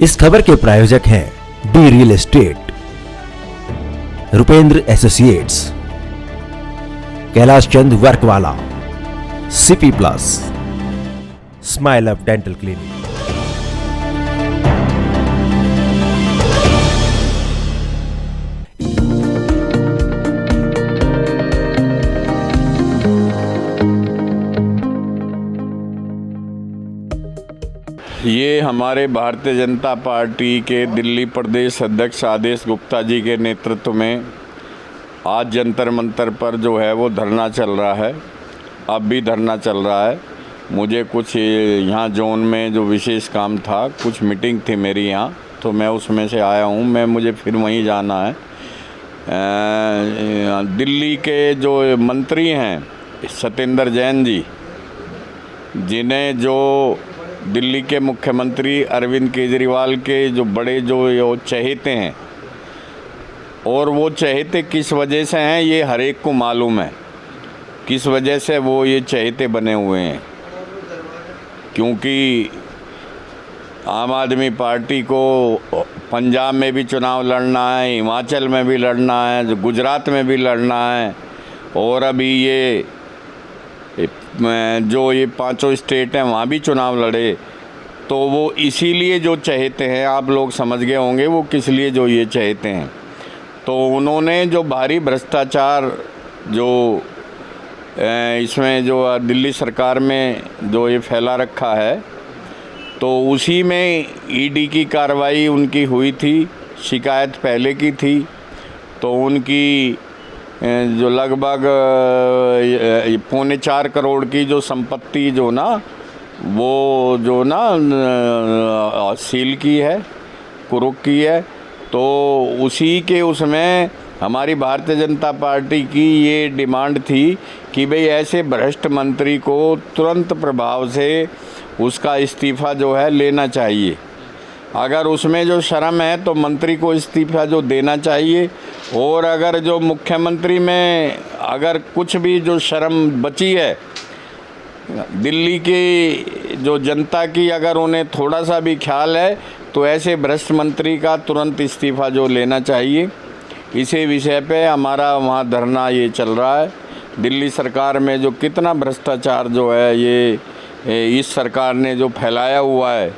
इस खबर के प्रायोजक हैं D real estate, Rupendra associates, Kailash Chand वर्कवाला, CP plus, smile up dental clinic. ये हमारे भारतीय जनता पार्टी के दिल्ली प्रदेश अध्यक्ष आदेश गुप्ता जी के नेतृत्व में आज जंतर मंतर पर जो है वो धरना चल रहा है। अब भी धरना चल रहा है। मुझे कुछ यहाँ जोन में जो विशेष काम था, कुछ मीटिंग थी मेरी यहाँ, तो मैं उसमें से आया हूँ। मुझे फिर वहीं जाना है। दिल्ली के जो मंत्री हैं सत्येंद्र जैन जी, जिन्हें जो दिल्ली के मुख्यमंत्री अरविंद केजरीवाल के जो बड़े जो चहेते हैं, और वो चहेते किस वजह से हैं ये हर एक को मालूम है, किस वजह से वो ये चहेते बने हुए हैं। क्योंकि आम आदमी पार्टी को पंजाब में भी चुनाव लड़ना है, हिमाचल में भी लड़ना है, गुजरात में भी लड़ना है, और अभी ये जो ये पांचों स्टेट हैं वहाँ भी चुनाव लड़े। तो वो इसीलिए जो चाहते हैं, आप लोग समझ गए होंगे वो किस लिए जो ये चाहते हैं। तो उन्होंने जो भारी भ्रष्टाचार जो इसमें जो दिल्ली सरकार में जो ये फैला रखा है, तो उसी में ईडी की कार्रवाई उनकी हुई थी। शिकायत पहले की थी, तो उनकी जो लगभग 4.25 करोड़ की जो संपत्ति जो ना वो जो ना सील की है, कुरुक की है। तो उसी के उसमें हमारी भारतीय जनता पार्टी की ये डिमांड थी कि भाई ऐसे भ्रष्ट मंत्री को तुरंत प्रभाव से उसका इस्तीफ़ा जो है लेना चाहिए। अगर उसमें जो शर्म है तो मंत्री को इस्तीफ़ा जो देना चाहिए, और अगर जो मुख्यमंत्री में अगर कुछ भी जो शर्म बची है दिल्ली की जो जनता की, अगर उन्हें थोड़ा सा भी ख्याल है, तो ऐसे भ्रष्ट मंत्री का तुरंत इस्तीफ़ा जो लेना चाहिए। इसी विषय पे हमारा वहाँ धरना ये चल रहा है। दिल्ली सरकार में जो कितना भ्रष्टाचार जो है ये इस सरकार ने जो फैलाया हुआ है,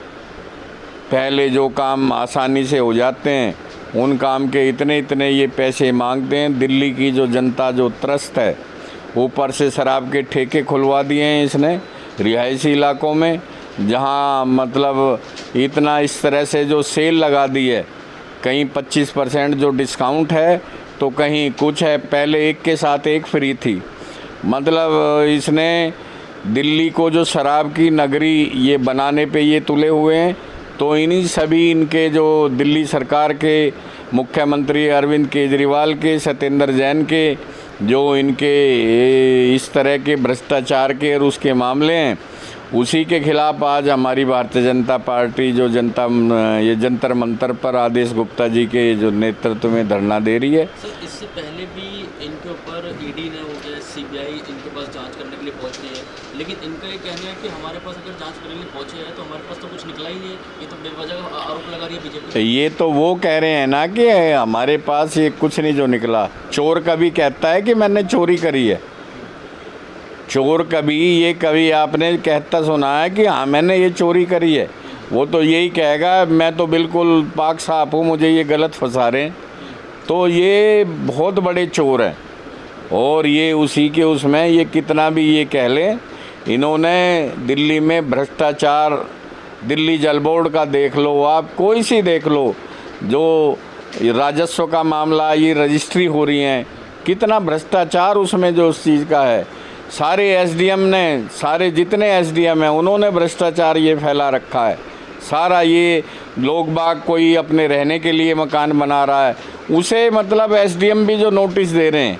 पहले जो काम आसानी से हो जाते हैं उन काम के इतने ये पैसे मांगते हैं। दिल्ली की जो जनता जो त्रस्त है, ऊपर से शराब के ठेके खुलवा दिए हैं इसने रिहायशी इलाकों में, जहां मतलब इतना इस तरह से जो सेल लगा दी है, कहीं 25% जो डिस्काउंट है तो कहीं कुछ है, पहले एक के साथ एक फ्री थी। मतलब इसने दिल्ली को जो शराब की नगरी ये बनाने पे ये तुले हुए हैं। तो इन्हीं सभी इनके जो दिल्ली सरकार के मुख्यमंत्री अरविंद केजरीवाल के, सत्येंद्र जैन के जो इनके इस तरह के भ्रष्टाचार के और उसके मामले हैं, उसी के खिलाफ आज हमारी भारतीय जनता पार्टी जो ये जंतर मंतर पर आदेश गुप्ता जी के जो नेतृत्व में धरना दे रही है। सर, इससे पहले भी इनके ऊपर ईडी ने हो गया, सीबीआई इनके पास जांच करने के लिए पहुंची है, लेकिन इनका ये कहना है कि हमारे पास अगर जांच करने के लिए पहुंचे हैं तो हमारे पास तो कुछ निकला ही नहीं है। ये तो बेवजह आरोप लगा रही है बीजेपी। ये तो वो कह रहे हैं ना कि हमारे पास ये कुछ नहीं जो निकला। चोर कभी कहता है कि मैंने चोरी करी है? चोर कभी आपने कहता सुना है कि हाँ मैंने ये चोरी करी है? वो तो यही कहेगा मैं तो बिल्कुल पाक साफ हूँ, मुझे ये गलत फंसा रहे हैं। तो ये बहुत बड़े चोर हैं, और ये उसी के उसमें ये कितना भी ये कह लें, इन्होंने दिल्ली में भ्रष्टाचार, दिल्ली जल बोर्ड का देख लो आप, कोई सी देख लो, जो राजस्व का मामला, ये रजिस्ट्री हो रही हैं, कितना भ्रष्टाचार उसमें जो उस चीज़ का है। सारे एसडीएम ने, सारे जितने एसडीएम हैं उन्होंने भ्रष्टाचार ये फैला रखा है सारा। ये लोग बाग कोई अपने रहने के लिए मकान बना रहा है, उसे मतलब एसडीएम भी जो नोटिस दे रहे हैं।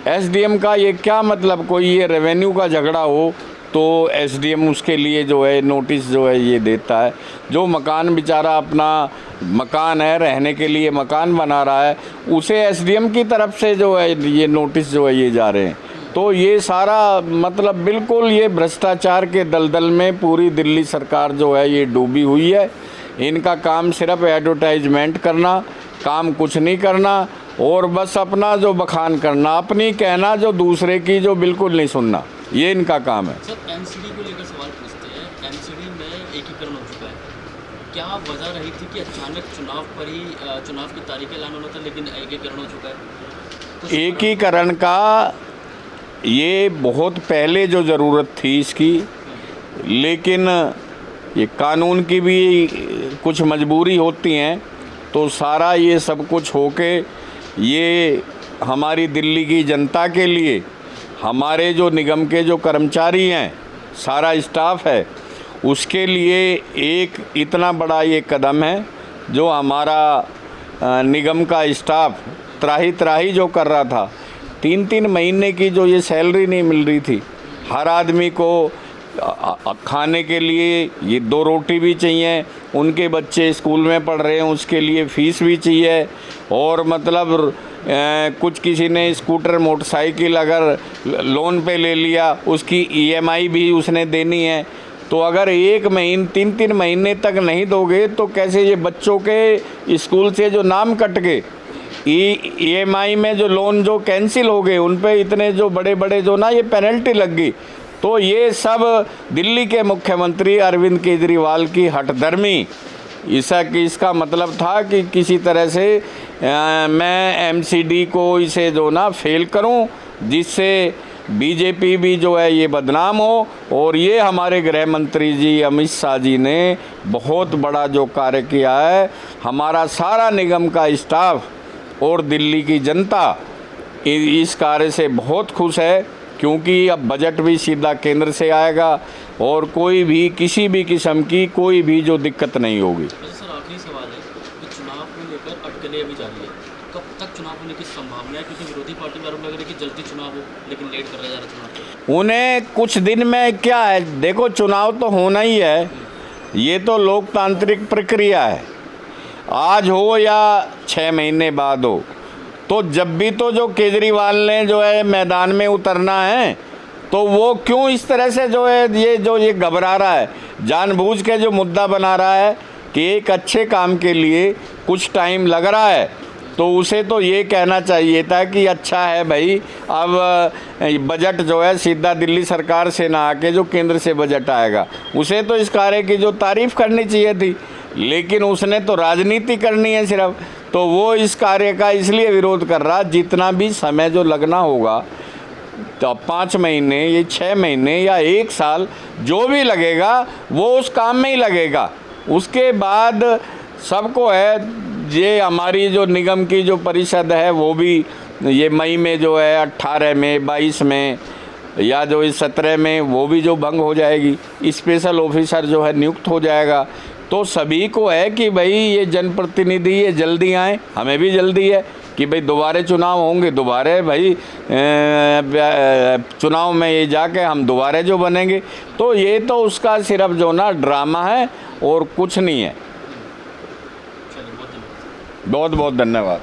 एसडीएम का ये क्या मतलब, कोई ये रेवेन्यू का झगड़ा हो तो एसडीएम उसके लिए जो है नोटिस जो है ये देता है। जो मकान बेचारा अपना मकान है, रहने के लिए मकान बना रहा है, उसे एसडीएम की तरफ से जो है ये नोटिस जो है ये जा रहे हैं। तो ये सारा मतलब बिल्कुल ये भ्रष्टाचार के दलदल में पूरी दिल्ली सरकार जो है ये डूबी हुई है। इनका काम सिर्फ एडवर्टाइजमेंट करना, काम कुछ नहीं करना और बस अपना जो बखान करना, अपनी कहना, जो दूसरे की जो बिल्कुल नहीं सुनना, ये इनका काम है। सर एनसीडी को लेकर सवाल पूछते हैं। एनसीडी में एकीकरण हो चुका है, क्या वजह रही थी कि अचानक चुनाव पर ही चुनाव की तारीखें ऐलान होना था लेकिन एकीकरण हो चुका है? कुछ एकीकरण का ये बहुत पहले जो ज़रूरत थी इसकी, लेकिन ये कानून की भी कुछ मजबूरी होती हैं, तो सारा ये सब कुछ होके ये हमारी दिल्ली की जनता के लिए, हमारे जो निगम के जो कर्मचारी हैं, सारा स्टाफ है, उसके लिए एक इतना बड़ा ये कदम है जो हमारा निगम का स्टाफ त्राही त्राही जो कर रहा था। 3-3 महीने की जो ये सैलरी नहीं मिल रही थी, हर आदमी को खाने के लिए ये 2 रोटी भी चाहिए, उनके बच्चे स्कूल में पढ़ रहे हैं उसके लिए फ़ीस भी चाहिए, और मतलब कुछ किसी ने स्कूटर मोटरसाइकिल अगर लोन पे ले लिया उसकी EMI भी उसने देनी है। तो अगर 3-3 महीने तक नहीं दोगे तो कैसे ये बच्चों के स्कूल से जो नाम कट गए, EMI में जो लोन जो कैंसिल हो गए, उन पे इतने जो बड़े बड़े जो ना ये पेनल्टी लग गई। तो ये सब दिल्ली के मुख्यमंत्री अरविंद केजरीवाल की हठधर्मी, इसका मतलब था कि किसी तरह से मैं MCD को इसे जो ना फेल करूं, जिससे बीजेपी भी जो है ये बदनाम हो। और ये हमारे गृह मंत्री जी अमित शाह जी ने बहुत बड़ा जो कार्य किया है, हमारा सारा निगम का स्टाफ और दिल्ली की जनता इस कार्य से बहुत खुश है, क्योंकि अब बजट भी सीधा केंद्र से आएगा और कोई भी किसी भी किस्म की कोई भी जो दिक्कत नहीं होगी। सर आखिरी सवाल है कि चुनाव को लेकर अटकलें अभी जारी है, कब तक चुनाव होने की संभावना है? क्योंकि विरोधी पार्टी में आरोप लग रहा है कि जल्दी चुनाव हो लेकिन लेट कर रहा जा रहा चुनाव। उन्हें कुछ दिन में क्या है, देखो चुनाव तो होना ही है, ये तो लोकतांत्रिक प्रक्रिया है, आज हो या 6 महीने बाद हो। तो जब भी तो जो केजरीवाल ने जो है मैदान में उतरना है, तो वो क्यों इस तरह से जो है ये घबरा रहा है, जानबूझ के जो मुद्दा बना रहा है कि एक अच्छे काम के लिए कुछ टाइम लग रहा है, तो उसे तो ये कहना चाहिए था कि अच्छा है भाई, अब बजट जो है सीधा दिल्ली सरकार से ना आके जो केंद्र से बजट आएगा, उसे तो इस कार्य की जो तारीफ़ करनी चाहिए थी, लेकिन उसने तो राजनीति करनी है सिर्फ। तो वो इस कार्य का इसलिए विरोध कर रहा, जितना भी समय जो लगना होगा, तो 5 महीने या 6 महीने या 1 साल जो भी लगेगा वो उस काम में ही लगेगा। उसके बाद सबको है, ये हमारी जो निगम की जो परिषद है वो भी ये मई में जो है 18 में 22 में या जो इस 17 में वो भी जो भंग हो जाएगी, स्पेशल ऑफिसर जो है नियुक्त हो जाएगा। तो सभी को है कि भाई ये जनप्रतिनिधि ये जल्दी आए, हमें भी जल्दी है कि भाई दोबारा चुनाव होंगे, दोबारा भाई चुनाव में ये जाके हम दोबारा जो बनेंगे। तो ये तो उसका सिर्फ जो ना ड्रामा है और कुछ नहीं है। चलिए बहुत धन्यवाद। बहुत बहुत धन्यवाद।